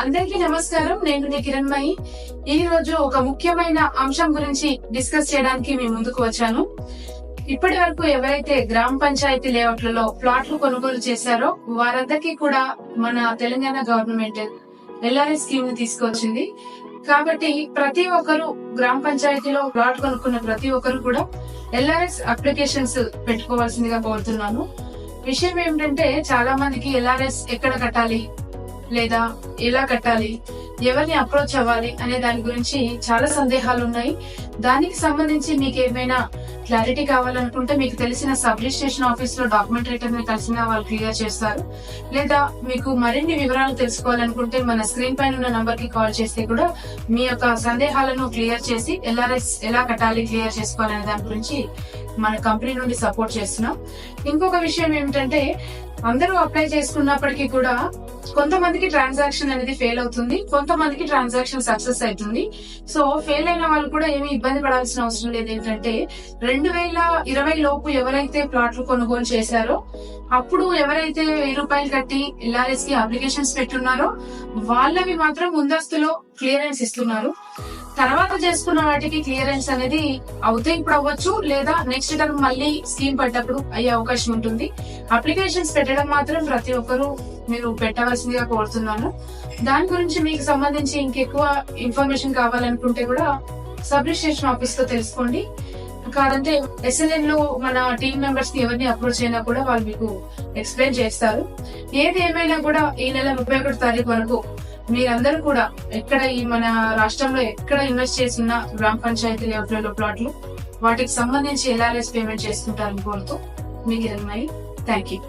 అందరికీ నమస్కారం. నేను మీ కిరణ్మయి. ఈ రోజు ఒక ముఖ్యమైన అంశం గురించి డిస్కస్ చేయడానికి మీ ముందుకు వచ్చాను. ఇప్పటి వరకు ఎవరైతే గ్రామ పంచాయతీ లేఅవుట్లలో ప్లాట్లు కొనుగోలు చేశారో వారందరికీ కూడా మన తెలంగాణ గవర్నమెంట్ LRS స్కీమ్ ని తీసుకొచ్చింది. కాబట్టి ప్రతి ఒక్కరు గ్రామ పంచాయతీలో ప్లాట్ కొనుక్కున్న ప్రతి ఒక్కరు కూడా LRS అప్లికేషన్స్ పెట్టుకోవాల్సిందిగా కోరుతున్నాను. విషయం ఏమిటంటే చాలా మందికి LRS ఎక్కడ కట్టాలి లేదా ఎలా కట్టాలి, ఎవరిని అప్రోచ్ అవ్వాలి అనే దాని గురించి చాలా సందేహాలు ఉన్నాయి. దానికి సంబంధించి మీకు ఏమైనా క్లారిటీ కావాలనుకుంటే మీకు తెలిసిన సబ్ రిజిస్ట్రేషన్ ఆఫీస్ లో డాక్యుమెంట్ రైటర్ ని కలిసిన వాళ్ళు క్లియర్ చేస్తారు. లేదా మీకు మరిన్ని వివరాలు తెలుసుకోవాలనుకుంటే మన స్క్రీన్ పైన ఉన్న నంబర్ కి కాల్ చేస్తే కూడా మీ యొక్క సందేహాలను క్లియర్ చేసి LRS ఎలా కట్టాలి, క్లియర్ చేసుకోవాలనే దాని గురించి మన కంపెనీ నుండి సపోర్ట్ చేస్తున్నాం. ఇంకొక విషయం ఏమిటంటే అందరూ అప్లై చేసుకున్నప్పటికీ కూడా కొంతమందికి ట్రాన్సాక్షన్ అనేది ఫెయిల్ అవుతుంది, కొంతమందికి ట్రాన్సాక్షన్ సక్సెస్ అవుతుంది. సో ఫెయిల్ అయిన వాళ్ళు కూడా ఏమీ ఇబ్బంది పడాల్సిన అవసరం లేదు. ఏంటంటే 2020 లోపు ఎవరైతే ప్లాట్లు కొనుగోలు చేశారో అప్పుడు ఎవరైతే ₹1000 కట్టి LRS కి అప్లికేషన్స్ పెట్టున్నారో వాళ్ళవి మాత్రం ముందస్తులో క్లియరెన్స్ ఇస్తున్నారు. తర్వాత చేసుకున్న వాటికి క్లియరెన్స్ అనేది అవుతే ఇప్పుడు అవ్వచ్చు, లేదా నెక్స్ట్ టర్మ్ మళ్ళీ స్కీమ్ పడ్డప్పుడు అయ్యే అవకాశం ఉంటుంది. అప్లికేషన్స్ పెట్టడం మాత్రం ప్రతి ఒక్కరూ మీరు పెట్టవలసిందిగా కోరుతున్నాను. దాని గురించి మీకు సంబంధించి ఇంకెక్కువ ఇన్ఫర్మేషన్ కావాలనుకుంటే కూడా సబ్ రిజిస్ట్రేషన్ ఆఫీస్ లో తెలుసుకోండి. కాదంటే SLN లో మన టీమ్ మెంబర్స్ ని ఎవరిని అప్రోచ్ అయినా కూడా వాళ్ళు మీకు ఎక్స్ప్లెయిన్ చేస్తారు. ఏది ఏమైనా కూడా ఈ నెల 31 తారీఖు వరకు మీరందరూ కూడా ఎక్కడ ఈ మన రాష్ట్రంలో ఎక్కడ ఇన్వెస్ట్ చేసిన గ్రామ పంచాయతీ లేఅవుట్లలో ప్లాట్లు వాటికి సంబంధించి LRS పేమెంట్ చేసుకుంటారని కోరుతూ మీ కిరణ్మయి. Thank you.